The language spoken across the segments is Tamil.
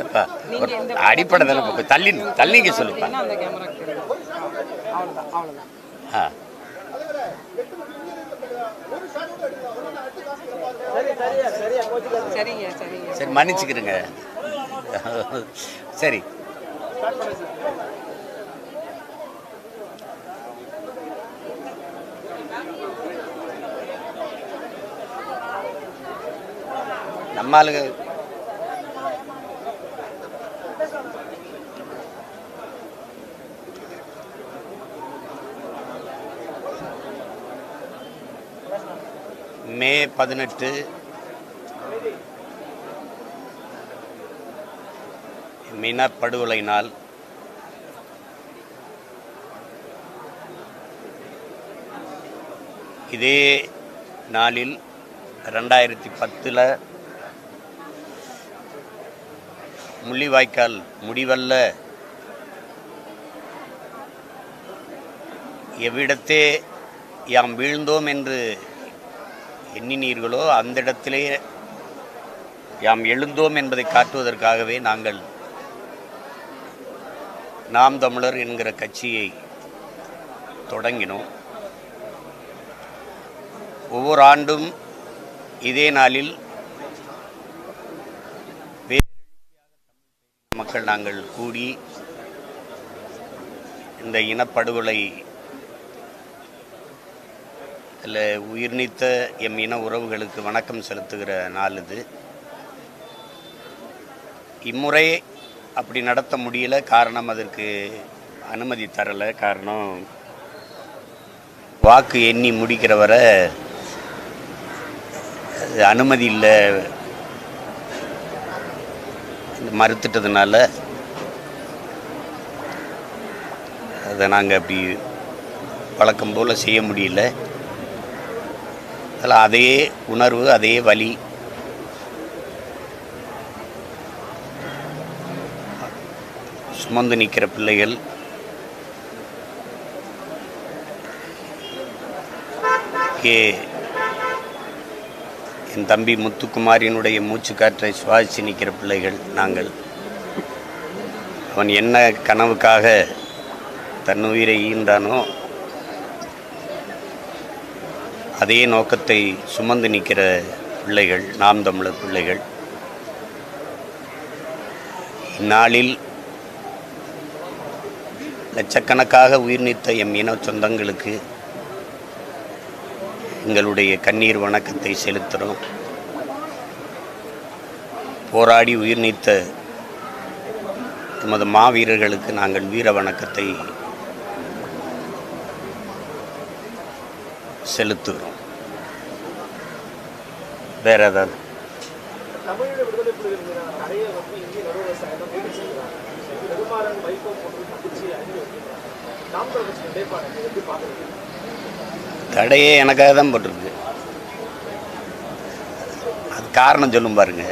எப்பா அடிப்படை தானே தள்ளி தள்ளிங்க சொல்லுப்பா. ஆ சரி மன்னிச்சுக்கிறேங்க. சரி நம்ம ஆளுங்க மே 18 இனப்படுகொலை நாள். இதே நாளில் 2010 முள்ளிவாய்க்கால் முடிவல்ல எவ்விடத்தே யாம் வீழ்ந்தோம் என்று எண்ணினீர்களோ அந்த இடத்திலே யாம் எழுந்தோம் என்பதை காட்டுவதற்காகவே நாங்கள் நாம் தமிழர் என்கிற கட்சியை தொடங்கினோம். ஒவ்வொரு ஆண்டும் இதே நாளில் மக்கள் நாங்கள் கூடி இந்த இனப்படுகொலை உயிர்நீத்த எம் இன உறவுகளுக்கு வணக்கம் செலுத்துகிற நாள் இது. இம்முறை அப்படி நடத்த முடியல. காரணம் அதற்கு அனுமதி தரலை. காரணம் வாக்கு எண்ணி முடிக்கிற வரை அனுமதி இல்லை மறுத்துட்டதுனால அதை நாங்கள் அப்படி வழக்கம் போல் செய்ய முடியல. அதில் அதே உணர்வு அதே வலி சுமந்து நிற்கிற பிள்ளைகள் என் தம்பி முத்துக்குமாரினுடைய மூச்சு காற்றை சுவாசித்து நிற்கிற பிள்ளைகள் நாங்கள். அவன் என்ன கனவுக்காக தன் உயிரை ஈந்தானோ அதே நோக்கத்தை சுமந்து நிற்கிற பிள்ளைகள் நாம் தமிழர் பிள்ளைகள். இந்நாளில் லட்சக்கணக்காக உயிர் நீத்த எம் இன சொந்தங்களுக்கு எங்களுடைய கண்ணீர் வணக்கத்தை செலுத்துகிறோம். போராடி உயிர் நீத்த எமது மாவீரர்களுக்கு நாங்கள் வீர வணக்கத்தை செலுத்துகிறோம். வேற ஏதாவது தடையே எனக்காக தான் போட்டிருக்கு. அது காரணம் சொல்லும் பாருங்க.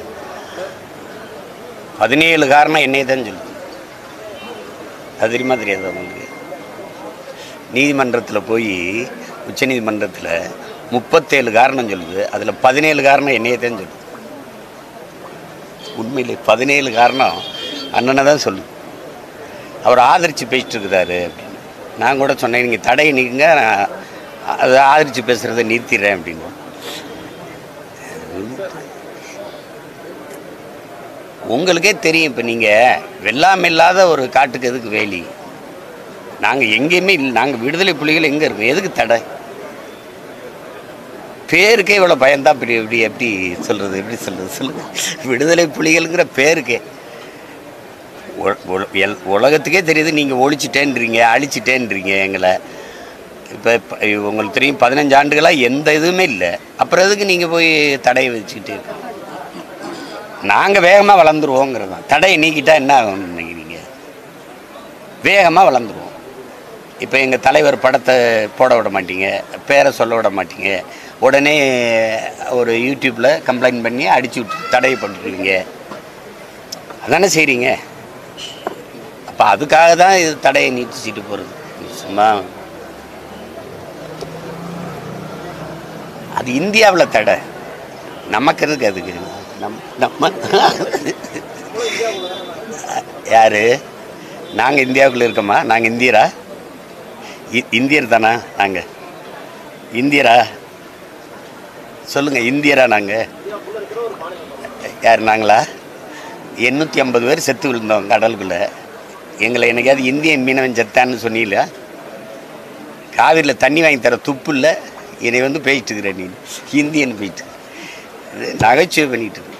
17 காரணம் என்னையே தான் சொல்லுது. அது தெரியுமா தெரியாது உங்களுக்கு? நீதிமன்றத்தில் போய் உச்ச நீதிமன்றத்தில் 37 காரணம் சொல்லுது. அதில் 17 காரணம் என்னையே தான் சொல்லுது. உண்மையிலே 17 காரணம் அண்ணனை தான் சொல்லுது. அவர் ஆதரித்து பேசிட்டு இருக்கிறாரு அப்படின்னு. நான் கூட சொன்னேன், நீங்கள் தடையை நீங்க அதை ஆதரித்து பேசுகிறத நிறுத்திடுறேன் அப்படின்னு. உங்களுக்கே தெரியும். இப்போ நீங்கள் வெள்ளாமை இல்லாத ஒரு காட்டுக்கு எதுக்கு வேலி? நாங்கள் எங்கேயுமே இல்லை. நாங்கள் விடுதலை புலிகள் எங்கே இருக்கோம்? எதுக்கு தடை? பேருக்கே இவ்வளோ பயந்தா எப்படி சொல்கிறது? எப்படி சொல்கிறது சொல்லுங்கள்? விடுதலை புலிகள்ங்கிற பேருக்கே உலகத்துக்கே தெரியுது. நீங்கள் ஒழிச்சிட்டேன்றீங்க, அழிச்சிட்டேன்றீங்க எங்களை. இப்போ உங்களுக்கு தெரியும் 15 ஆண்டுகளாக எந்த இதுவுமே இல்லை. அப்புறம் எதுக்கு நீங்கள் போய் தடையை வச்சுக்கிட்டு? நாங்கள் வேகமாக வளர்ந்துருவோங்கிறது தான். தடையை நீக்கிட்டால் என்ன ஆகும்னு நினைக்கிறீங்க? வேகமாக வளர்ந்துருவோம். இப்போ எங்கள் தலைவர் படத்தை போட விட மாட்டீங்க, பேரை சொல்ல விட மாட்டீங்க. உடனே ஒரு யூடியூப்பில் கம்ப்ளைண்ட் பண்ணி அடிச்சு விட்டு தடையை பண்ணிட்டுருவீங்க. அதானே செய்கிறீங்க. அப்போ அதுக்காக தான் இது தடையை நீட்டிச்சிட்டு போகிறது. சும்மா அது இந்தியாவில் தடை, நமக்கு இருக்கு. அதுக்கு நம்ம யார்? நாங்கள் இந்தியாவுக்குள்ளே இருக்கோமா? நாங்கள் இந்தியரா? இந்தியர் தானா? நாங்கள் இந்தியரா? சொல்லுங்கள், இந்தியரா? நாங்கள் யார்? நாங்களா? 850 பேர் செத்து விழுந்தோம் கடலுக்குள்ளே. எங்களை என்னைக்காவது இந்தியன் மீனவன் செத்தான்னு சொன்னீங்களா? காவிரியில் தண்ணி வாங்கி தர துப்பு இல்லை. என்னை வந்து பேசிட்டு இருக்கிற நீ இந்தியன் போயிட்டு நகைச்சுவை பண்ணிட்டு இருக்க.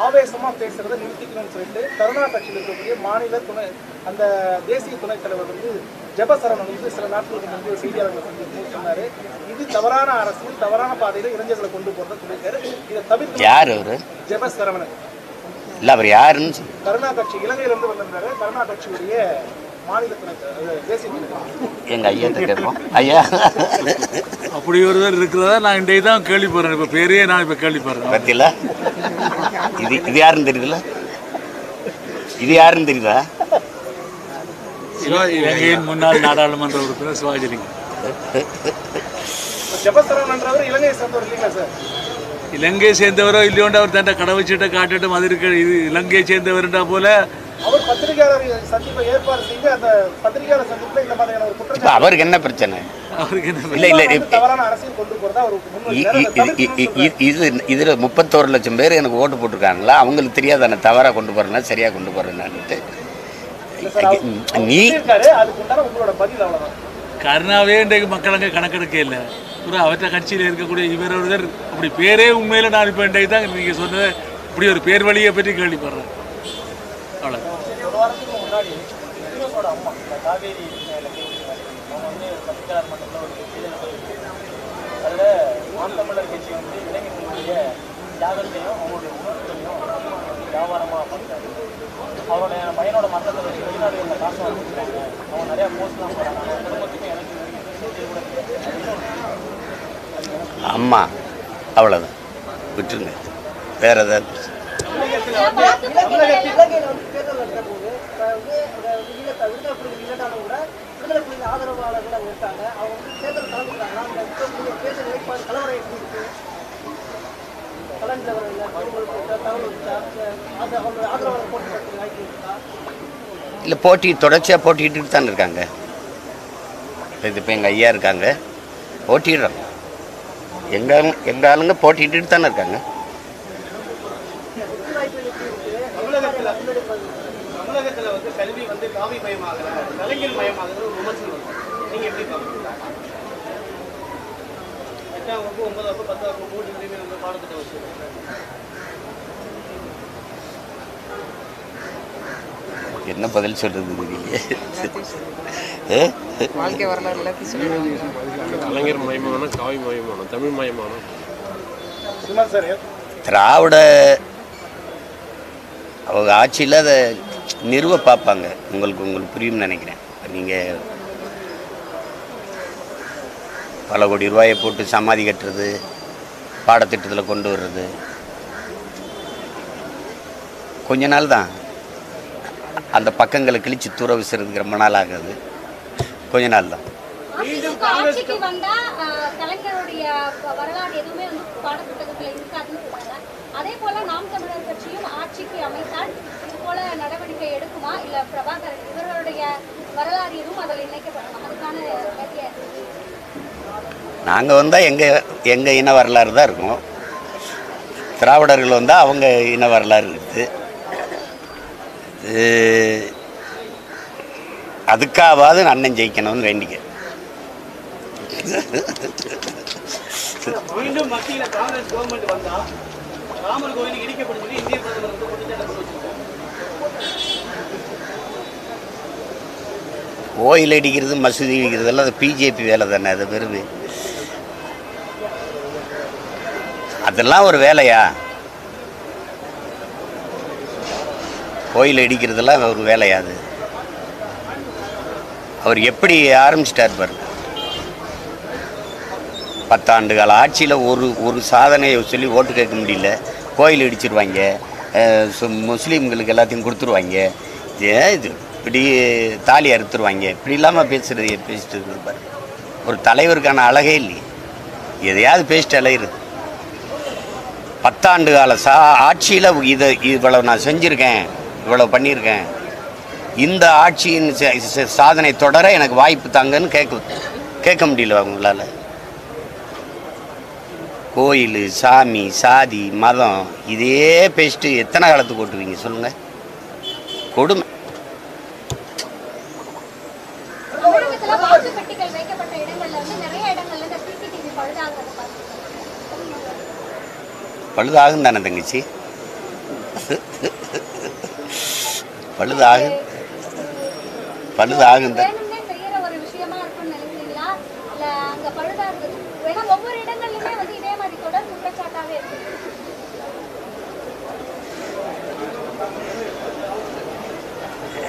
ஆவேசமா பேசுறதை நிறுத்திக்கணும்னு சொல்லிட்டு கருணா கட்சியில் இருக்கக்கூடிய மாநில துணை அந்த தேசிய துணைத் தலைவர் வந்து ஜெபசரவணன் வந்து சில நாட்களுக்கு முன்பு செய்தியாளர்களை சந்தித்து சொன்னாரு, இது தவறான அரசியல், தவறான பாதையில இளைஞர்களை கொண்டு போறதை சொல்லியிருக்காரு. இதை தவிர்த்து யார் அவரு? ஜெபசரவணன் இல்லை, அவர் யாருன்னு கருணா கட்சி இலங்கையிலிருந்து வந்திருந்தாரு. கருணா கட்சியுடைய மாநில துணை தேசிய எங்க ஐயா கேட்போம். ஐயா அப்படி ஒருவர் இருக்கிறதா நான் இன்றைக்கு தான் கேள்விப்படுறேன். இப்போ பேரையே நான் இப்போ கேள்விப்படுறேன். பத்தியில இது யாருன்னு தெரியுதுல்ல? இது யாருன்னு தெரியுதா? இலங்கையின் முன்னாள் நாடாளுமன்ற உறுப்பினர் சிவாஜிலிங்கம். ஜெபசரவணன்றவர் இலங்கையை சேர்ந்தவர் இல்லைங்களா சார்? இலங்கையை சேர்ந்தவரோ இல்லையோண்டு அவர் தன்னை கடை வச்சுட்டு காட்டுட்டு அது இருக்க. இது இலங்கையை சேர்ந்தவர்ன்றா போல அவர் பத்திரிகையாளர் சந்திப்பை ஏற்பாடு செய்து அந்த பத்திரிகையாளர் சந்திப்பில் இந்த மாதிரியான ஒரு குற்றம். அவருக்கு என்ன பிரச்சனை? அவருக்கு என்ன இல்லை இல்லை, தவறான அரசியல் கொண்டு போறதா இதில் 31 லட்சம் பேர் எனக்கு ஓட்டு போட்டிருக்காங்களா? அவங்களுக்கு தெரியாதானே தவறாக கொண்டு போகிறேன்னா சரியாக கொண்டு போகிறேன்னான்ட்டு. நீ உங்களோட பதில் அவ்வளவுதான். கருணாவே இன்றைக்கு மக்கள் அங்கே கணக்கெடுக்க இல்லை. அவற்றை கட்சியில் இருக்கக்கூடிய இவர் ஒருவர் அப்படி பேரே உண்மையில் நான் இப்போ இன்றைக்கு தான் நீங்கள் சொன்னது இப்படி ஒரு பேர் வழியை பற்றி கேள்விப்படுறேன். அவ்வளோ முன்னாடி அம்மா காவேரி அவங்க வந்து பத்திரிகையாளர் மன்றத்தில் ஒரு அதில் நாம் தமிழர் கட்சி வந்து இளைஞர்களுடைய தியாகத்தையும் அவங்களுடைய உணர்வுகளையும் வியாபாரமாக பண்ணிட்டாங்க. அவருடைய பையனோட மரணத்தை வச்சு வெளிநாடுகளில் காசு வாங்கிட்டாங்க. அவங்க நிறையா போஸ்ட்லாம் போகிறாங்க. குடும்பத்துக்கும் எனக்கு அம்மா அவ்வளோதான், விட்டுருங்க. வேற ஏதாவது இல்லை, போட்டி தொடர்ச்சியாக போட்டிட்டு தானே இருக்காங்க. இப்போ எங்கள் ஐயா இருக்காங்க, போட்டிடுறாங்க. எங்கள் ஆளுங்க போட்டிட்டு தானே இருக்காங்க. தமிழகத்தில் வந்து கல்வி வந்து காவி மயமாகல, கலைஞர் மயமாகல ஒரு விமர்சனம். நீங்க எப்படி பாக்குறீங்க? 8ஆம் வகுப்பு 9ஆம் வகுப்பு 10ஆம் வகுப்பு 3 உரிமை வந்து பாடத்திட்ட வச்சு என்ன பதில் சொல்றது தெரியலையே. வாழ்க்கை வரலாறு எல்லாத்தையும் சொல்லுவாங்க. கலைஞர் மயமான, காவி மயமான, தமிழ் மயமான திராவிட அவங்க ஆட்சியில் அதை நிறுவ பார்ப்பாங்க. உங்களுக்கு புரியும்னு நினைக்கிறேன். நீங்கள் பல கோடி ரூபாயை போட்டு சமாதி கட்டுறது, பாடத்திட்டத்தில் கொண்டு வர்றது கொஞ்ச நாள் தான். அந்த பக்கங்களை கிழிச்சு தூர விசுறதுக்கு ரொம்ப நாள் ஆகாது, கொஞ்ச நாள் தான். ஆட்சிக்கு வந்தா கலைஞருடைய வரலாறு எதுவுமே வந்து பாடப்புத்தகத்துல இருக்காதுன்னு சொல்றாங்க. அதே போல நாம் தமிழர் கட்சியும் ஆட்சிக்கு அமைத்தால் இது போல நடவடிக்கை எடுக்குமா, இல்ல பிரபாகரன் இவர்களுடைய வரலாறு எதுவும் அதில் இணைக்கப்படணும்? அதுக்கான நாங்கள் வந்தால் எங்கள் இன வரலாறு தான் இருக்கும். திராவிடர்கள் வந்தால் அவங்க இன வரலாறு இருக்குது. அதுக்காவது அண்ணன் ஜெயிக்கணும்னு வேண்டிக்க. மீண்டும் மத்தியில் காங்கிரஸ் கவர்மெண்ட் வந்தா ராமர் கோவில் இடிக்கப்படுவது இந்திய பிரதமர் வந்து குற்றச்சாட்டு வச்சிருக்காங்க. கோயில் அடிக்கிறது, மசூதி இடிக்கிறதெல்லாம் அது பிஜேபி வேலை தானே. அது பெருமை, அதெல்லாம் ஒரு வேலையா? கோயில் அடிக்கிறதெல்லாம் ஒரு வேலையா? அது அவர் எப்படி ஆரம்பிச்சிட்டார் பாருங்க. 10 ஆண்டு கால ஆட்சியில் ஒரு சாதனையை சொல்லி ஓட்டு கேட்க முடியல. கோயில் இடிச்சிருவாங்க, முஸ்லீம்களுக்கு எல்லாத்தையும் கொடுத்துருவாங்க, இது இப்படி தாலி அறுத்துருவாங்க. இப்படி இல்லாமல் பேசிட்டு இருக்குது பாருங்க. ஒரு தலைவருக்கான அழகே இல்லையே, எதையாவது பேசிட்டு அலையிறது. 10 ஆண்டு கால ஆட்சியில் இவ்வளவு நான் செஞ்சுருக்கேன், இவ்வளவு பண்ணியிருக்கேன், இந்த ஆட்சியின் சாதனை தொடர எனக்கு வாய்ப்பு தாங்கன்னு கேட்க முடியல அவங்களால. கோயில், சாமி, சாதி, மதம் இதே பேசிட்டு எத்தனை காலத்துக்கு ஓட்டுவீங்க சொல்லுங்க? கொடுமை. பழுதாகும் தானே தங்கச்சி, பழுதாகும் தான்.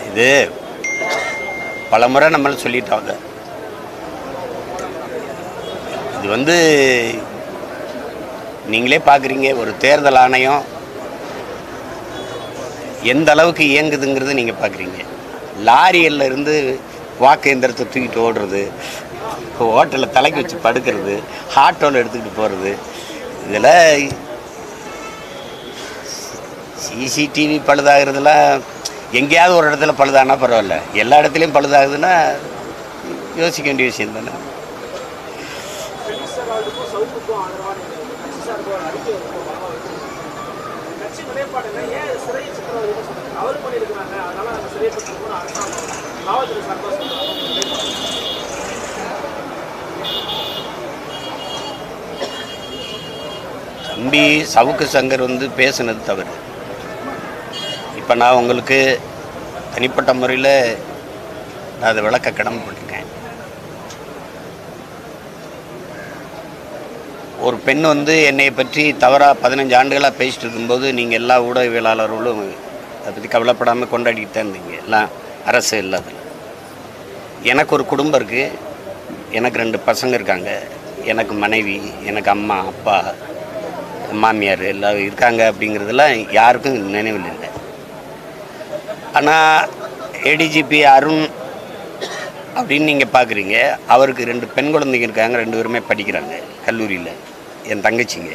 இது பலமுறை நம்மள சொல்லிட்டாங்க. இது நீங்களே பார்க்குறீங்க, ஒரு தேர்தல் ஆணையம் எந்த அளவுக்கு இயங்குதுங்கிறது நீங்கள் பார்க்குறீங்க. லாரிகளில் இருந்து வாக்கு எந்திரத்தை தூக்கிட்டு ஓடுறது, ஹோட்டலில் தலைக்கு வச்சு படுக்கிறது, ஆட்டோவில் எடுத்துக்கிட்டு போகிறது, இதில் சிசிடிவி பழுதாகிறதுலாம் எங்கேயாவது ஒரு இடத்துல பழுதானா பரவாயில்ல, எல்லா இடத்துலையும் பழுதாகுதுன்னா யோசிக்க வேண்டிய விஷயம் தானே. தம்பி சவுக்கு சங்கர் பேசுனது தவறு. இப்போ நான் உங்களுக்கு தனிப்பட்ட முறையில் நான் அதை விளக்க கடமைப்பட்டிருக்கேன். ஒரு பெண் என்னை பற்றி தவறாக 15 ஆண்டுகளாக பேசிட்டு இருக்கும்போது நீங்கள் எல்லா ஊடகவியலாளர்களும் அதை பற்றி கவலைப்படாமல் கொண்டாடிட்டு தான் இருந்தீங்க. எல்லாம் அரசு இல்லாத. எனக்கு ஒரு குடும்பம் இருக்குது, எனக்கு 2 பசங்க இருக்காங்க, எனக்கு மனைவி, எனக்கு அம்மா, அப்பா, மாமியார் எல்லாம் இருக்காங்க. அப்படிங்கிறதுலாம் யாருக்கும் நினைவில் இல்லை. ஆனால் ஏடிஜிபி அருண் அப்படின்னு நீங்கள் பார்க்குறீங்க, அவருக்கு 2 பெண் குழந்தைங்க இருக்காங்க, 2 பேருமே படிக்கிறாங்க கல்லூரியில். என் தங்கச்சிங்க.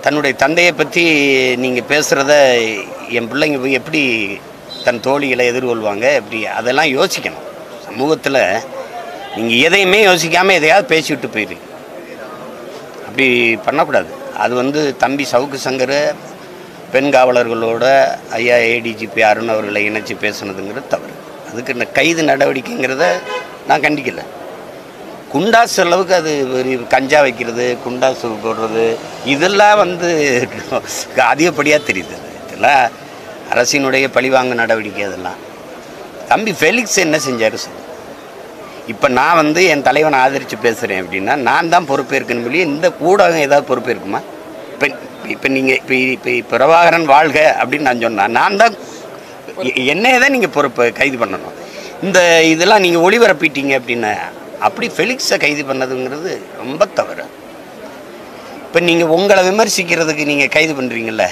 தன்னுடைய தந்தையை பற்றி நீங்கள் பேசுகிறத என் பிள்ளைங்க போய் எப்படி தன் தோழிகளை எதிர்கொள்வாங்க? எப்படி அதெல்லாம் யோசிக்கணும். சமூகத்தில் நீங்கள் எதையுமே யோசிக்காமல் எதையாவது பேசிவிட்டு போயிடுங்க. அப்படி பண்ணக்கூடாது. அது தம்பி சவுக்கு சங்கர் பெண் காவலர்களோட ஐயா ஏடிஜிபி அருண் அவர்களை இணைச்சி பேசுனதுங்கிறது தவறு. அதுக்கு இந்த கைது நடவடிக்கைங்கிறத நான் கண்டிக்கலை. குண்டாசு அளவுக்கு அது கஞ்சா வைக்கிறது, குண்டாசு போடுறது, இதெல்லாம் அதிகப்படியாக தெரியுது. இதெல்லாம் அரசினுடைய பழிவாங்க நடவடிக்கை. அதெல்லாம் தம்பி ஃபெலிக்ஸ் என்ன செஞ்சார் சார்? இப்போ நான் என் தலைவனை ஆதரித்து பேசுகிறேன் அப்படின்னா நான் தான் பொறுப்பேற்கணும். இல்லையே இந்த ஊடகம் ஏதாவது பொறுப்பேற்குமா? இப்போ நீங்கள் இப்போ பிரபாகரன் வாழ்க அப்படின்னு நான் சொன்னேன், நான் தான் என்னையே தான் நீங்கள் பொறுப்பை கைது பண்ணணும். இந்த இதெல்லாம் நீங்கள் ஒளிபரப்பிட்டீங்க அப்படின்னா அப்படி ஃபெலிக்ஸை கைது பண்ணதுங்கிறது ரொம்ப தவறு. இப்போ நீங்கள் உங்களை விமர்சிக்கிறதுக்கு நீங்கள் கைது பண்ணுறீங்கள,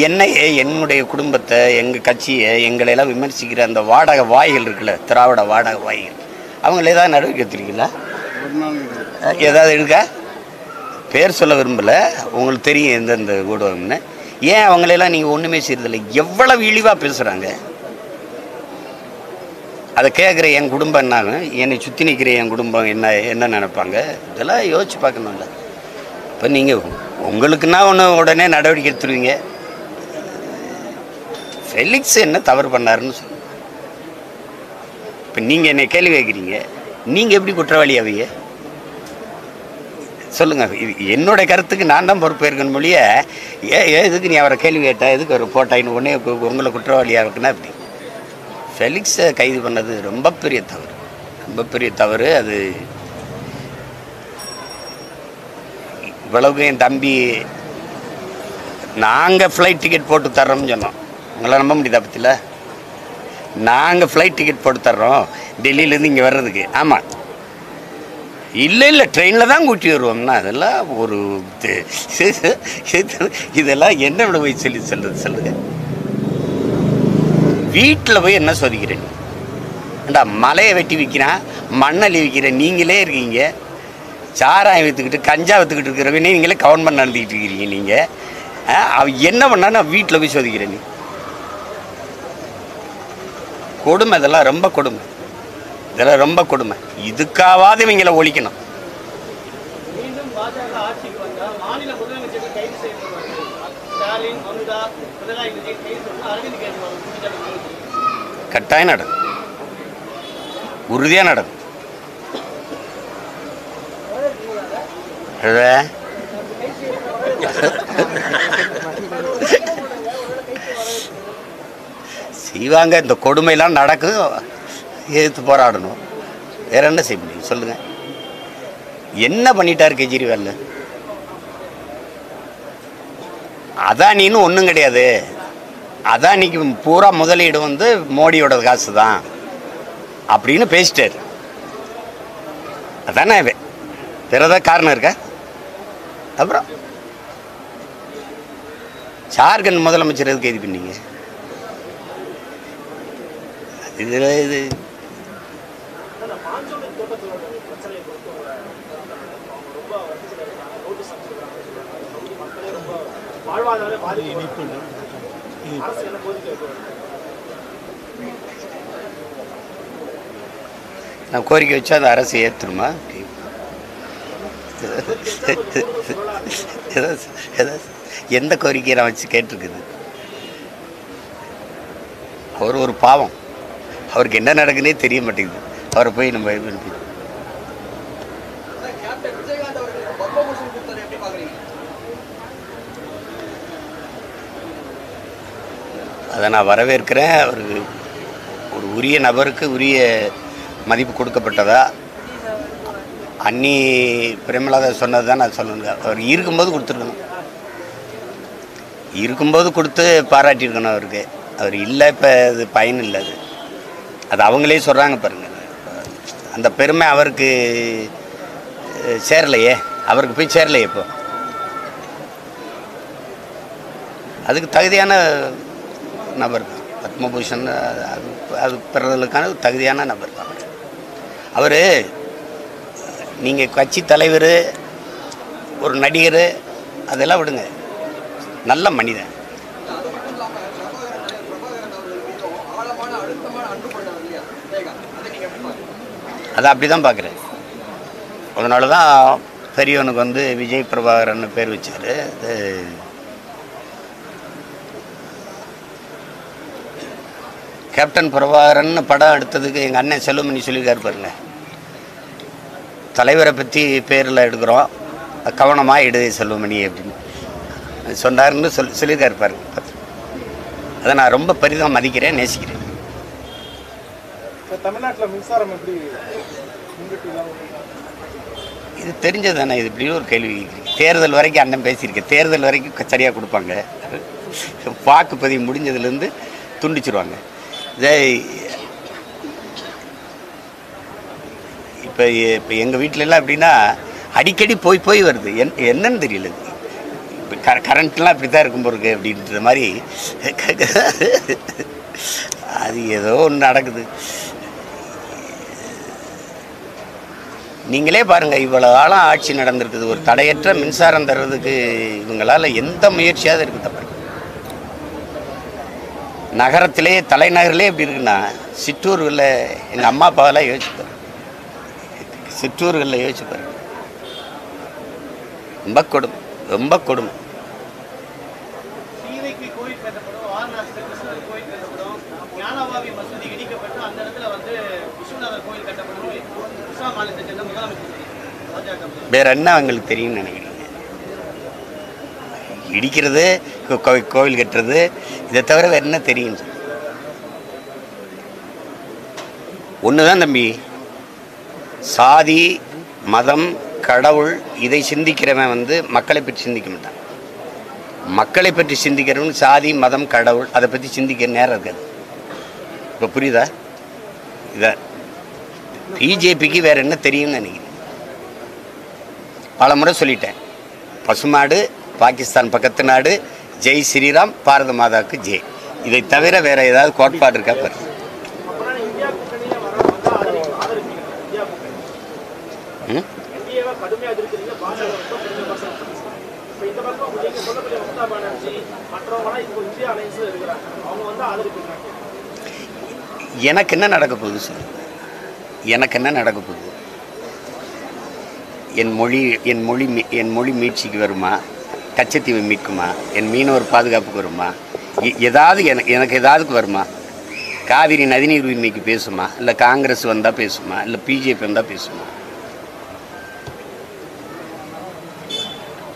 என்னையே, என்னுடைய குடும்பத்தை, எங்கள் கட்சியை, எங்களையெல்லாம் விமர்சிக்கிற அந்த வாடகை வாய்கள் இருக்குல்ல, திராவிட வாடகை வாய்கள், அவங்கள ஏதாவது நடவடிக்கை எடுத்துருக்கீங்களா? ஏதாவது எடுக்க பேர் சொல்ல விரும்பலை, உங்களுக்கு தெரியும் எந்தெந்த ஊடகம்னு. ஏன் அவங்களெல்லாம் நீங்கள் ஒன்றுமே செய்யறதில்லை? எவ்வளவு இழிவாக பேசுகிறாங்க. அதை கேட்குற என் குடும்பம் என்னாங்க, என்னை சுற்றி நிற்கிற என் குடும்பம் என்ன நினைப்பாங்க? இதெல்லாம் யோசிச்சு பார்க்கணும்ல. இப்போ நீங்கள் உங்களுக்குன்னா உடனே நடவடிக்கை எடுத்துருவீங்க. ஃபெலிக்ஸ் என்ன தவறு பண்ணாருன்னு சொல்லுங்கள். இப்போ நீங்கள் என்னை கேள்வி கேட்குறீங்க, நீங்கள் எப்படி குற்றவாளி ஆவீங்க சொல்லுங்கள். என்னுடைய கருத்துக்கு நான் தான் பொறுப்பேற்கணும் மொழிய எதுக்கு நீ அவரை கேள்வி கேட்டா, எதுக்கு அவர் போட்டாயின்னு உடனே உங்களை குற்றவாளியாக இருக்குன்னா அப்படி. ஃபெலிக்ஸை கைது பண்ணது ரொம்ப பெரிய தவறு, ரொம்ப பெரிய தவறு. அது இவ்வளவுக்கு என் தம்பி நாங்கள் ஃப்ளைட் டிக்கெட் போட்டு தர்றோம்னு சொன்னோம். உங்களை நம்ப முடியுதா? பற்றில நாங்கள் ஃப்ளைட் டிக்கெட் போட்டு தர்றோம் டெல்லியிலேருந்து இங்கே வர்றதுக்கு. ஆமாம், இல்லை ட்ரெயினில் தான் கூட்டி வருவோம்னா அதெல்லாம் ஒரு இதெல்லாம் என்ன விட போய் சொல்லுங்க. வீட்டில் போய் என்ன சோதிக்கிறேன்? ஏண்டா மலையை வெட்டி விற்கிறான், மண்ணள்ளி விற்கிறேன், நீங்களே இருக்கீங்க. சாராயம் விற்றுக்கிட்டு கஞ்சா விற்றுக்கிட்டு இருக்கிறவனே நீங்களே கவர்மெண்ட் நடத்திக்கிட்டு இருக்கிறீங்க நீங்கள். அவன் என்ன பண்ணான்னு நான் வீட்டில் போய் சோதிக்கிறேன். நீ கொடுமை, இதெல்லாம் ரொம்ப கொடுமை, இதெல்லாம் ரொம்ப கொடுமை. இதுக்காவது இவங்களை ஒழிக்கணும். மீண்டும் பாஜக ஆட்சிக்கு வந்தால் மாநில முதலமைச்சர்கள் கைது செய்யப்படுவார்கள். ஸ்டாலின், மம்தா, பினராயி விஜயன் கைது செய்யணும். அரவிந்த் கெஜ்ரிவால் கட்டாயம் நடக்கும், உறுதியாக நடக்கும். செய்வாங்க. இந்த கொடுமையெல்லாம் நடக்கும், எதிர்த்து போராடணும். வேற என்ன செய்ய முடியும் சொல்லுங்க? என்ன பண்ணிட்டார் கெஜ்ரிவால்? அதானின்னு ஒன்றும் கிடையாது. அதானிக்கு பூரா முதலீடு வந்து மோடியோட காசு தான் அப்படின்னு பேசிட்டார். அதானே வேற ஏதாவது காரணம் இருக்கா? அப்புறம் ஜார்க்கண்ட் முதலமைச்சர் எதுக்கு இது பண்ணீங்க? இது நான் கோரிக்கை வச்சா அந்த அரசு ஏற்றுருமா? எந்த கோரிக்கையை நான் வச்சு கேட்டிருக்குது? அவர் ஒரு பாவம், அவருக்கு என்ன நடக்குன்னே தெரிய மாட்டேங்குது. அவரை போய் நம்ம அதை நான் வரவேற்கிறேன். அவருக்கு ஒரு உரிய நபருக்கு உரிய மதிப்பு கொடுக்கப்பட்டதா அன்னி பிரேமலதா சொன்னது தான் நான் சொல்லணுங்க. அவர் இருக்கும்போது கொடுத்துருக்கணும், இருக்கும்போது கொடுத்து பாராட்டியிருக்கணும் அவருக்கு. அவர் இல்லை, இப்போ அது பயன் இல்லை. அது அவங்களே சொல்கிறாங்க பாருங்கள். அந்த பெருமை அவருக்கு சேரலையே, அவருக்கு போய் சேரலையே. இப்போ அதுக்கு தகுதியான நபர் தான் பத்மபூஷன். அது பெறுதலுக்கான தகுதியான நபர் தான் அவர். நீங்கள் கட்சி தலைவர், ஒரு நடிகர், அதெல்லாம் விடுங்க. நல்ல மனிதன். அதை அப்படி தான் பார்க்குறேன். அதனால தான் பெரியவனுக்கு வந்து விஜய் பிரபாகரன் பேர் வச்சார். அது கேப்டன் பிரபாகரன் படம் எடுத்ததுக்கு எங்கள் அண்ணன் செல்வமணி சொல்லியிருக்காரு பாருங்க. தலைவரை பற்றி பேரில் எடுக்கிறோம், கவனமாக எடு செல்வமணி அப்படின்னு சொன்னார்னு சொல்லியிருக்காரு பாருங்க. அதை நான் ரொம்ப பெரிதாக மதிக்கிறேன், நேசிக்கிறேன். தமிழ்நாட்டில் மின்சாரம் எப்படி இது தெரிஞ்சது தானே? இது இப்படி ஒரு கேள்வி. தேர்தல் வரைக்கும் அண்ணன் பேசியிருக்கேன். தேர்தல் வரைக்கும் சரியாக கொடுப்பாங்க, வாக்குப்பதிவு முடிஞ்சதுலேருந்து துண்டிச்சிருவாங்க. இதே இப்போ எங்கள் வீட்டிலலாம் எப்படின்னா அடிக்கடி போய் வருது. என்னன்னு தெரியல. இப்போ கரண்ட்லாம் இப்படி தான் இருக்கும் போருக்கு அப்படின்ற மாதிரி அது ஏதோ ஒன்று நடக்குது. நீங்களே பாருங்கள், இவ்வளோ காலம் ஆட்சி நடந்திருக்குது. ஒரு தடையற்ற மின்சாரம் தர்றதுக்கு இவங்களால் எந்த முயற்சியாவது இருக்குது தப்பு. நகரத்திலே, தலைநகரிலே எப்படி இருக்குன்னா, சிற்றூர்களில் எங்கள் அம்மா அப்பாவெல்லாம் யோசிச்சுப்பார். சிற்றூர்களில் யோசிச்சுப்பார். ரொம்ப கொடுமை, ரொம்ப கொடுமை. கோயில் கட்டப்படும், வாரணாசியில் கிருஷ்ணர் கோயில் கட்டப்படும், ஞானவாபி மசூதி இடிக்கப்பட்டு அந்த இடத்துல வந்து விஸ்வநாதர் கோயில் கட்டப்படும். மாநிலத்தை சேர்ந்த முதலமைச்சர் வேற என்ன அவங்களுக்கு தெரியும்னு நினைக்கிறீங்க? இடிக்கிறது, கோவில் கட்டுறது, இதை தவிர வேற என்ன தெரியும்? ஒன்று தான் தம்பி, சாதி, மதம், கடவுள் இதை சிந்திக்கிறவன் வந்து மக்களை பற்றி சிந்திக்க மாட்டான். மக்களை பற்றி சிந்திக்கிறவன் சாதி, மதம், கடவுள் அதை பற்றி சிந்திக்கிற நேரம் இருக்காது. இப்போ புரியுதா? இதை பிஜேபிக்கு வேற என்ன தெரியும்னு நினைக்கிறேன். பல முறை சொல்லிட்டேன். பசுமாடு, பாகிஸ்தான் பக்கத்து நாடு, ஜெய் ஸ்ரீராம், பாரத மாதாவுக்கு ஜெய். இதை தவிர வேற ஏதாவது கோட்பாடு இருக்கா பாரு? கடுமையாக எதிர்க்கிறீங்க. பாஷை இப்போ இந்த பக்கம் நீங்கள் சொல்லக்கூடிய மம்தா பானர்ஜி மற்றவங்களாம் இப்போ இந்தியா அலைன்ஸில் இருக்கிறாங்க. அவங்க வந்து ஆதரிக்கிறாங்க. எனக்கு என்ன நடக்க போகுது சார்? எனக்கு என்ன நடக்க போகுது? என் மொழி மீட்சிக்கு வருமா? கச்சத்தீவை மீட்குமா? என் மீனவர் பாதுகாப்புக்கு வருமா? ஏதாவது எனக்கு ஏதாவதுக்கு வருமா? காவிரி நதிநீர் உரிமைக்கு பேசுமா? இல்லை காங்கிரஸ் வந்தால் பேசுமா? இல்லை பிஜேபி வந்தால் பேசுமா?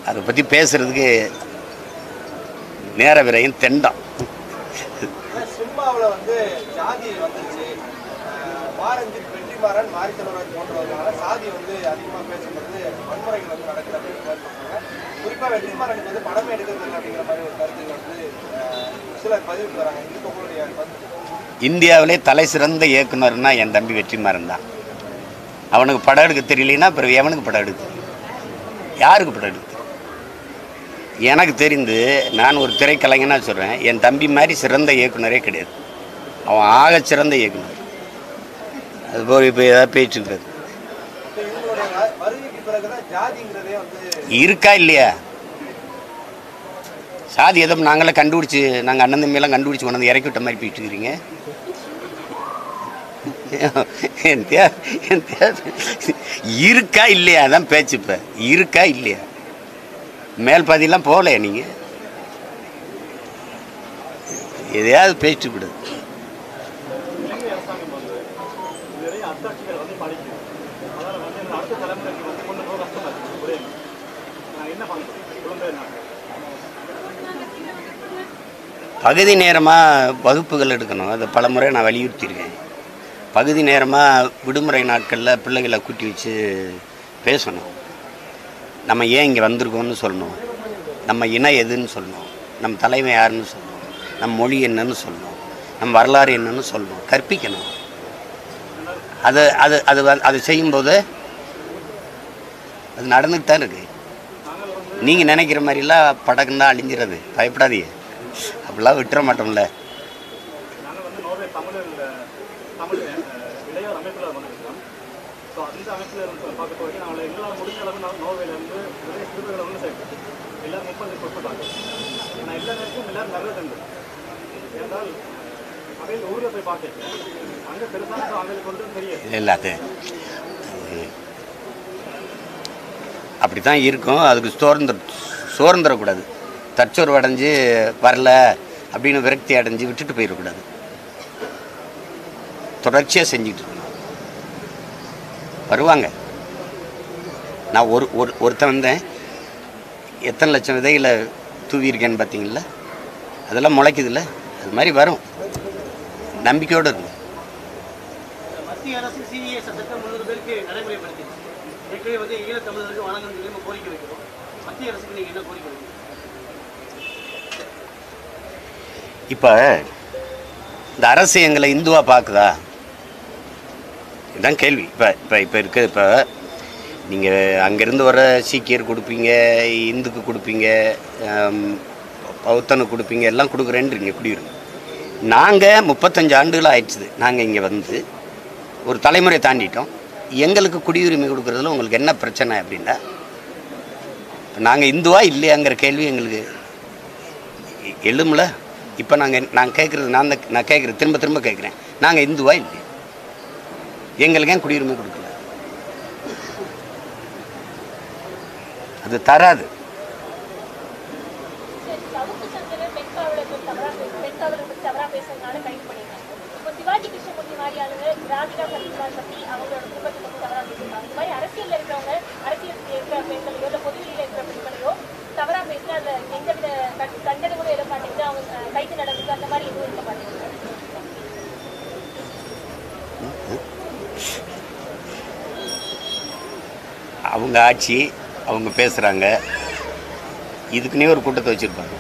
அதை பற்றி பேசுகிறதுக்கு நேர விரையும் தெண்டம். சினிமாவில் வந்து ஜாதி வந்துருச்சு. மாரஞ்சித், வெற்றிமாறன், மாரித்தலைவர் போன்றவர்களால சாதி வந்து அதிகமாக பேசப்படுது, வன்முறைகள் வந்து நடக்குது அப்படிங்கிற மாதிரி சொல்றாங்க. குறிப்பாக வெற்றிமாறனுக்கு வந்து படமே எடுக்கிறது இல்லை அப்படிங்கிற மாதிரி ஒரு கருத்துக்கள் வந்து சிலர் பதிவிட்டு வராங்க. இதுக்கு உங்களுடைய கருத்து? இந்தியாவிலே தலை சிறந்த இயக்குனர்னா என் தம்பி வெற்றிமாறன் தான். அவனுக்கு படம் எடுக்க தெரியலனா பிறகு எவனுக்கு படம் எடுக்க தெரியும்? யாருக்கு படம் எடுக்க தெரியும்? எனக்கு தெரிந்து நான் ஒரு திரைக்கலைஞனா சொல்கிறேன், என் தம்பி மாதிரி சிறந்த இயக்குனரே கிடையாது. அவன் ஆக சிறந்த இயக்குனர். அதுபோல் இப்போ ஏதாவது பேச்சு இருக்காது. இருக்கா இல்லையா? சாதி எதுவும் நாங்களாம் கண்டுபிடிச்சி, நாங்கள் அண்ணன் தம்பியெல்லாம் கண்டுபிடிச்சி கொண்டு வந்து இறக்கி விட்ட மாதிரி போயிட்டு இருக்கிறீங்க. இருக்கா இல்லையா? அதான் பேச்சு. இப்போ இருக்கா இல்லையா? மேல் பாதியெல்லாம் போகலையா நீங்கள்? எதையாவது பேசிட்டு விடு. பகுதி நேரமாக வகுப்புகள் எடுக்கணும். அதை பல முறை நான் வலியுறுத்தியிருக்கேன். பகுதி நேரமாக விடுமுறை நாட்களில் பிள்ளைகளை கூட்டி வச்சு பேசணும். நம்ம ஏன் இங்கே வந்திருக்கோம்னு சொல்லணும். நம்ம இனம் எதுன்னு சொல்லணும். நம்ம தலைமை யாருன்னு சொல்லணும். நம்ம மொழி என்னன்னு சொல்லணும். நம்ம வரலாறு என்னன்னு சொல்லணும். கற்பிக்கணும். அது அது அது அது செய்யும்போது அது நடந்துட்டு தான் இருக்குது. நீங்கள் நினைக்கிற மாதிரிலாம் படக்குன்னு தான் அழிஞ்சிறது. பயப்படாதீங்க. அப்படிலாம் விட்டுற மாட்டோம்ல. இல்லை அது அப்படி தான் இருக்கும். அதுக்கு சோர்ந்துடக்கூடாது. தற்சோர்வு அடைஞ்சு வரல அப்படின்னு விரக்தி அடைஞ்சு விட்டுட்டு போயிடக்கூடாது. தொடர்ச்சியாக செஞ்சுட்டு இருக்கணும். வருவாங்க. நான் ஒருத்தன் வந்தேன், எத்தனை லட்சம் விதைகளை தூவியிருக்கேன்னு பார்த்தீங்களா? அதெல்லாம் முளைக்குதுல்ல, அது மாதிரி வரும். நம்பிக்கையோடு இருக்கும். மத்திய அரசு சிஏ சட்டத்தை 300 பேருக்கு நடைமுறைப்படுத்தி ஏற்கனவே வந்து ஈழத்தமிழருக்கு வழங்கணும் கோரிக்கை வைக்கிறோம். மத்திய அரசுக்கு நீங்கள் என்ன கோரிக்கை வைக்கிறீங்க? இப்போ இந்த அரசு எங்களை இந்துவாக பார்க்குதா? இதுதான் கேள்வி. இப்போ இருக்குது. இப்போ நீங்கள் அங்கேருந்து வர சீக்கியர் கொடுப்பீங்க, இந்துக்கு கொடுப்பீங்க, பௌத்தனுக்கு கொடுப்பீங்க, எல்லாம் கொடுக்குறேன்றீங்க குடியுரிமை. நாங்கள் 35 ஆண்டுகள் ஆயிடுச்சுது. நாங்கள் இங்கே வந்து ஒரு தலைமுறை தாண்டிட்டோம். எங்களுக்கு குடியுரிமை கொடுக்குறதுல உங்களுக்கு என்ன பிரச்சனை அப்படின்னா, நாங்கள் இந்துவா இல்லையாங்கிற கேள்வி எங்களுக்கு எழும்ல. இப்போ நான் கேட்குறது நான் கேட்குறது திரும்ப கேட்குறேன், நாங்கள் இந்துவா இல்லையா? எங்களுக்கு ஏன் குடியுரிமை கொடுக்கல? அது தராது. சிவாஜி கிருஷ்ணமூர்த்தி மாதிரி ஆளுங்க ராதிகா சரத்குமார் பற்றி அவங்களோட குடும்பத்தை பற்றி தவறாக பேசுறாங்க. இந்த மாதிரி அரசியலில் இருக்கிறவங்க, அரசியல் இருக்கிற பெண்களையோ இல்லை பொதுவெளியில் இருக்கிற பெண்களையோ தவறாக பேசினா அதில் எந்தவித தண்டனை கூட எழ மாட்டேங்குது. அவங்க கைது நடக்குது, அந்த மாதிரி எதுவும் இருக்க மாட்டேங்குது. அவங்க ஆட்சி, அவங்க பேசுகிறாங்க. இதுக்குன்னே ஒரு கூட்டத்தை வச்சுருப்பாங்க.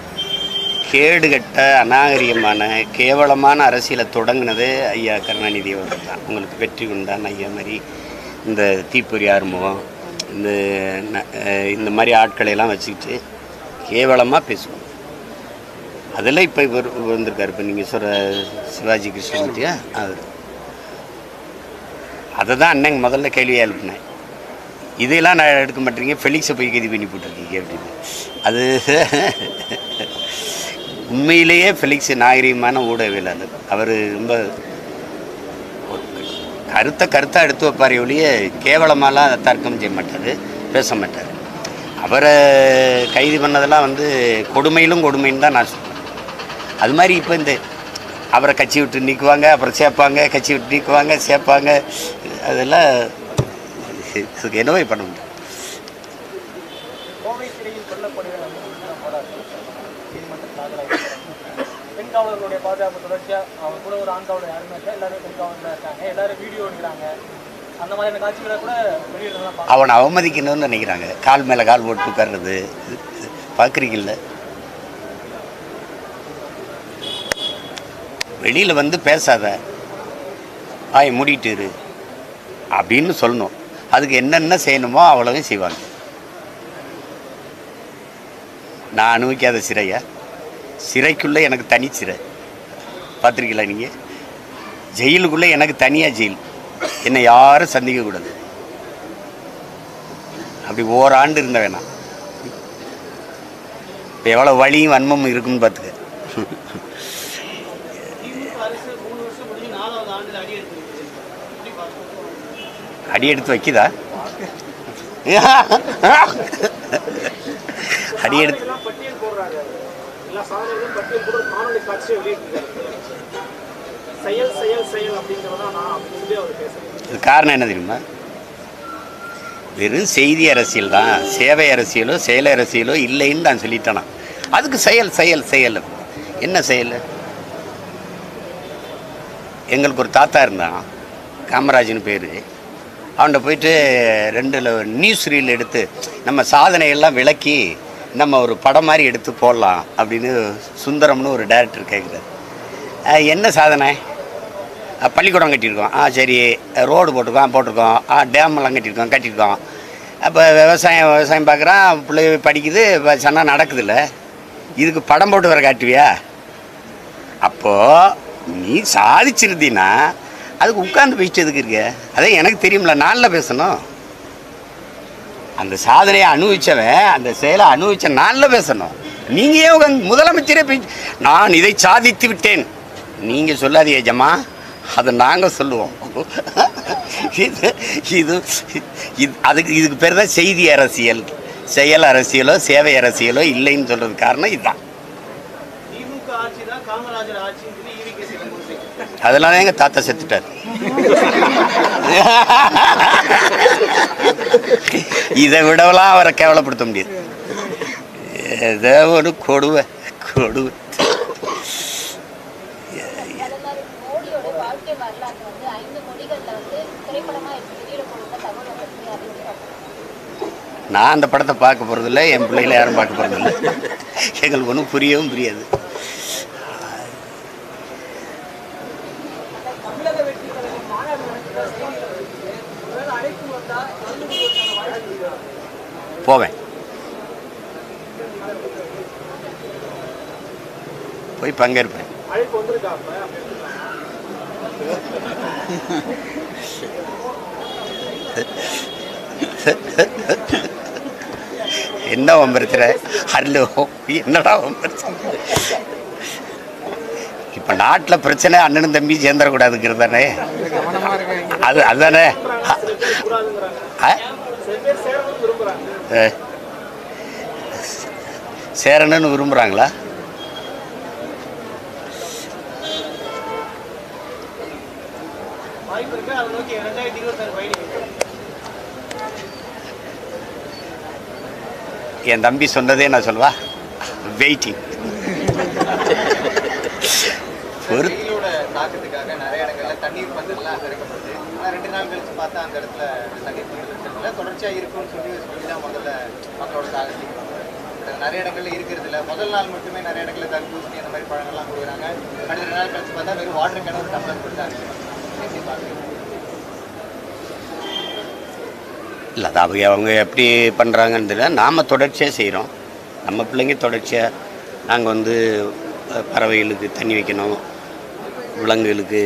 கேடுகட்ட அநாகரிகமான கேவலமான அரசியலை தொடங்கினது ஐயா கருணாநிதி அவர்கள் தான். உங்களுக்கு வெற்றி கொண்டான் ஐயா மாதிரி இந்த தீப்பொறி ஆறுமுகம் இந்த மாதிரி ஆட்களையெல்லாம் வச்சுக்கிட்டு கேவலமாக பேசுவோம். அதெல்லாம் இப்போ இவர் வந்திருக்காரு. இப்போ நீங்கள் சொல்கிற சிவாஜி கிருஷ்ணமூர்த்தியா, அவர் அதை தான் அன்னைக்கு முதல்ல கேள்வியாக எழுப்பினேன். இதெல்லாம் நான் எடுக்க மாட்டேங்க, ஃபெலிக்ஸை போய் கைது பண்ணி போட்டிருக்கீங்க அப்படின்னு. அது உண்மையிலேயே ஃபெலிக்ஸ் நாகரிகமான ஊடகவியலாளர். அவர் ரொம்ப கருத்தாக எடுத்து வைப்பார் ஒழிய கேவலமாலாம் தர்க்கம் செய்ய மாட்டார், பேச மாட்டார். அவரை கைது பண்ணதெல்லாம் வந்து கொடுமையிலும் கொடுமைன்னு தான் நான் சொல்கிறேன். அது மாதிரி இப்போ இந்த அவரை கட்சி விட்டு நீக்குவாங்க, அப்புறம் சேர்ப்பாங்க, கட்சி விட்டு நீக்குவாங்க, சேர்ப்பாங்க, அதெல்லாம் இதுக்கு என்னவே பண்ண முடியும். கோவை சிறையில் கொல்லப்படுகிற பெண் காவலர்களுடைய பாதுகாப்பு தொடர்ச்சியாக அவங்க கூட ஒரு ஆண் காவலர் யாருமே இல்லை, எல்லாரும் பெண் காவலர் இருக்காங்க, எல்லாரும் வீடியோ எடுக்கிறாங்க. அந்த மாதிரியான காட்சிகளை கூட வெளியிடலாம். அவனை அவமதிக்கணும்னு நினைக்கிறாங்க. கால் மேலே கால் போட்டு உட்கார்றது பார்க்குறீங்கல்ல. வெளியில் வந்து பேசாத, ஆய் மூடிட்டு இரு அப்படின்னு சொல்லணும். அதுக்கு என்னென்ன செய்யணுமோ அவ்வளவும் செய்வாங்க. நான் அனுபவிக்காத சிறையா? சிறைக்குள்ளே எனக்கு தனி சிறை பார்த்துருக்கீங்களா நீங்கள்? ஜெயிலுக்குள்ளே எனக்கு தனியாக ஜெயில், என்னை யாரும் சந்திக்கக்கூடாது. அப்படி ஓராண்டு இருந்த வேணாம். இப்போ எவ்வளோ வலியும் வன்மமும் இருக்குன்னு பார்த்துக்க. அடி எடுத்து வைக்குதா? அடி எடுத்து இது காரணம் என்ன தெரியுமா? வெறும் செய்தி அரசியல் தான், சேவை அரசியலோ செயல் அரசியலோ இல்லைன்னு நான் சொல்லிட்டேனா. அதுக்கு செயல் செயல் செயல். என்ன செயல்? எங்களுக்கு ஒரு தாத்தா இருந்தான், காமராஜன் பேர். அவன்கிட்ட போயிட்டு 2 நியூஸ் ரீல் எடுத்து நம்ம சாதனையெல்லாம் விளக்கி நம்ம ஒரு படம் மாதிரி எடுத்து போடலாம் அப்படின்னு சுந்தரம்னு ஒரு டைரக்டர் கேட்குறாரு. என்ன சாதனை? பள்ளிக்கூடம் கட்டியிருக்கோம். சரி. ரோடு போட்டிருக்கோம். டேமெல்லாம் கட்டியிருக்கோம். அப்போ விவசாயம் பார்க்குறான், பிள்ளை படிக்குது, சொன்னால் நடக்குதுல்ல. இதுக்கு படம் போட்டு வர காட்டுவியா? அப்போது நீ சாதிச்சிருந்தீன்னா அதுக்கு உட்காந்து பேசிட்டு எதுக்கு இருக்க? அதே எனக்கு தெரியும்ல, நாளில் பேசணும். அந்த சாதனையை அனுபவித்தவன், அந்த செயலை அனுபவித்த நாளில் பேசணும். நீங்கள் ஏன் உட்காந்து முதலமைச்சரே பேசி நான் இதை சாதித்து விட்டேன் நீங்கள் சொல்லாதீங்க ஜம்மா, அதை நாங்கள் சொல்லுவோம். இதுக்கு பேர் தான் செய்தி அரசியல். செயல் அரசியலோ சேவை அரசியலோ இல்லைன்னு சொல்கிறது காரணம் இதுதான். அதனால தான் எங்கள் தாத்தா செத்துட்டார். இதை விடவெல்லாம் அவரை கேவலப்படுத்த முடியாது. ஏதோ ஒரு கொடுவை. நான் அந்த படத்தை பார்க்க போகிறதில்ல, என் பிள்ளைகளை யாரும் பார்க்க போகிறதில்ல. எங்களுக்கு ஒன்றும் புரியவும் புரியாது. போவேன், போய் பங்கேற்பேன். என்ன பிரச்சனை? ஹலோ, என்னடா பிரச்சனை? இப்போ நாட்டில் பிரச்சனை அண்ணனும் தம்பி சேர்ந்துடக்கூடாதுங்கிறது தானே. அதுதானே. சேரணும்னு விரும்புகிறாங்களா? என் தம்பி சொன்னதே நான் சொல்வா, வெயிட்டிங். தாக்கத்துக்காக நிறைய இடங்கள்ல தண்ணீர் பந்தல்லாம் திறக்கப்பட்டு, ஆனால் 2 நாள் கழிச்சு பார்த்தா அந்த இடத்துல தண்ணீர் பந்தல் தொடர்ச்சியாக இருக்கும்னு சொல்லி தான் முதல்ல மக்களோட தாக்கத்துக்கு நிறைய இடங்கள்ல இருக்கிறது இல்லை. முதல் நாள் மட்டுமே நிறைய இடங்கள்ல தர்பூசணி அந்த மாதிரி பழங்கள்லாம் கொடுக்குறாங்க. அடுத்த 2 நாள் கழிச்சு பார்த்தா வெறும் வாட்டர் கேன் ஒரு டம்ளர் கொடுத்தாங்க. இல்லை, அது அவங்க எப்படி பண்ணுறாங்கன்னு தெரியல. நாம் தொடர்ச்சியாக செய்கிறோம். நம்ம பிள்ளைங்க தொடர்ச்சியாக நாங்கள் வந்து பறவைகளுக்கு தண்ணி வைக்கணும், விலங்குகளுக்கு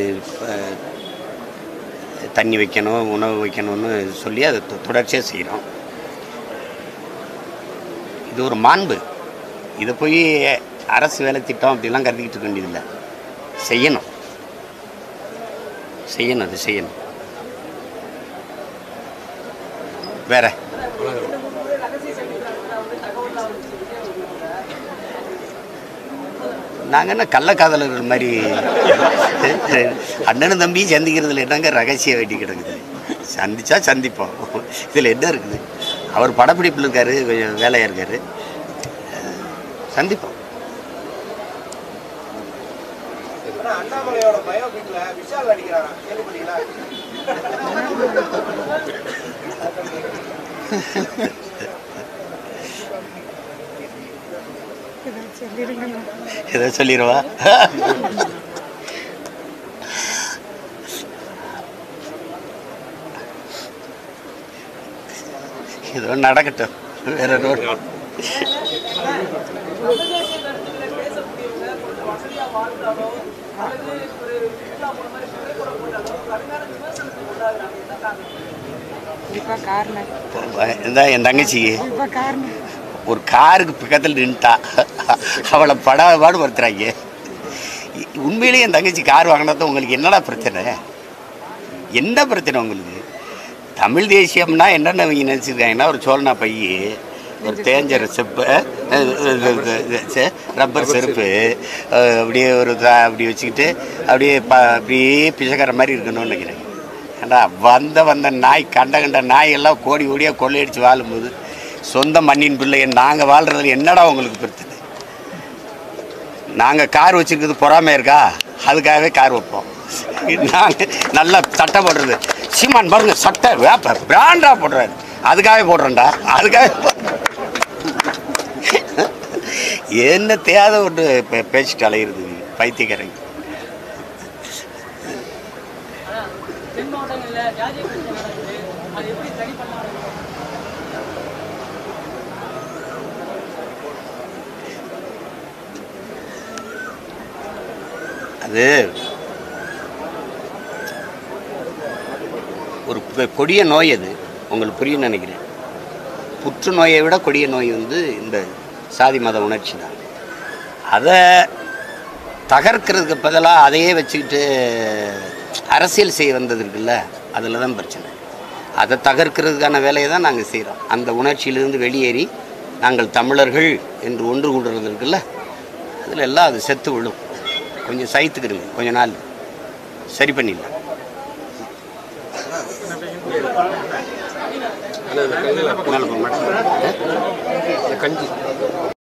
தண்ணி வைக்கணும், உணவு வைக்கணும்னு சொல்லி அதை தொடர்ச்சியாக செய்கிறோம். இது ஒரு மாண்பு. இதை போய் அரசு வேலை திட்டம் அப்படிலாம் கருதிக்கிட்டு இருக்க வேண்டியதில்லை. செய்யணும், அது செய்யணும். வேற நாங்கள் என்ன கள்ளக்காதலர்கள் மாதிரி அண்ணனும் தம்பியும் சந்திக்கிறதுல என்னங்க ரகசிய வேட்டி கிடக்குது? சந்திச்சா சந்திப்போம், இதில் என்ன இருக்குது? அவர் படப்பிடிப்பில் இருக்காரு, கொஞ்சம் வேலையாக இருக்காரு, சந்திப்போம். அண்ணாமலையோட பயோபிக்ல விஷால் நடிக்கிறாரா, கேள்விப்பட்டீங்களா? ஏதோ சொல்லிடுவா. ஏதோ நடக்கட்டும், வேற ரோட். என் தங்கச்சிக்கு ஒரு காருக்கு பக்கத்தில் நின்ட்டா, அவளை படாபாடு படுத்துறாங்க. உண்மையிலேயே என் தங்கச்சி கார் வாங்கினது உங்களுக்கு என்னடா பிரச்சனை? என்ன பிரச்சனை உங்களுக்கு? தமிழ் தேசியம்னா என்னென்ன அவங்க நினச்சிருக்காங்கன்னா, ஒரு சோழனா பைய, ஒரு தேஞ்ச செப்பு, ரப்பர் செருப்பு, அப்படியே ஒரு அப்படி வச்சுக்கிட்டு அப்படியே பிசைக்கிற மாதிரி இருக்கணும்னு நினைக்கிறேன். ஏண்டா வந்த நாய் கண்ட நாயெல்லாம் கோடி கோடியாக கொள்ளையடித்து வாழும்போது சொந்த மண்ணின் பிள்ளை நாங்கள் வாழ்கிறதுல என்னடா உங்களுக்கு பிரச்சனை? நாங்கள் கார் வச்சுருக்கிறது பொறாமை இருக்கா? அதுக்காகவே கார் வைப்போம். நாங்கள் நல்லா சட்டை போடுறது, சீமான் பாருங்க சட்டை வேப்ப பிராண்டா போடுறாரு, அதுக்காகவே போடுறேன்டா, அதுக்காக என்ன தேவை ஒன்று பேசிட்டு அலையிறது பைத்தியக்காரங்க. அது ஒரு கொடிய நோய், அது உங்களுக்கு புரியும் நினைக்கிறேன். புற்றுநோயை விட கொடிய நோய் இந்த சாதி மத உணர்ச்சி தான். அதை தகர்க்கிறதுக்கு பதிலாக அதையே வச்சுக்கிட்டு அரசியல் செய்ய வந்தது இருக்குல்ல, அதில் தான் பிரச்சனை. அதை தகர்க்கிறதுக்கான வேலையை தான் நாங்கள் செய்கிறோம். அந்த உணர்ச்சியிலிருந்து வெளியேறி நாங்கள் தமிழர்கள் என்று ஒன்று கூடுறது இருக்குல்ல, அதில் எல்லாம் அது செத்து விழும். கொஞ்சம் சைத்துக்கிறீங்க, கொஞ்ச நாள் சரி பண்ணிடலாம். கஞ்சி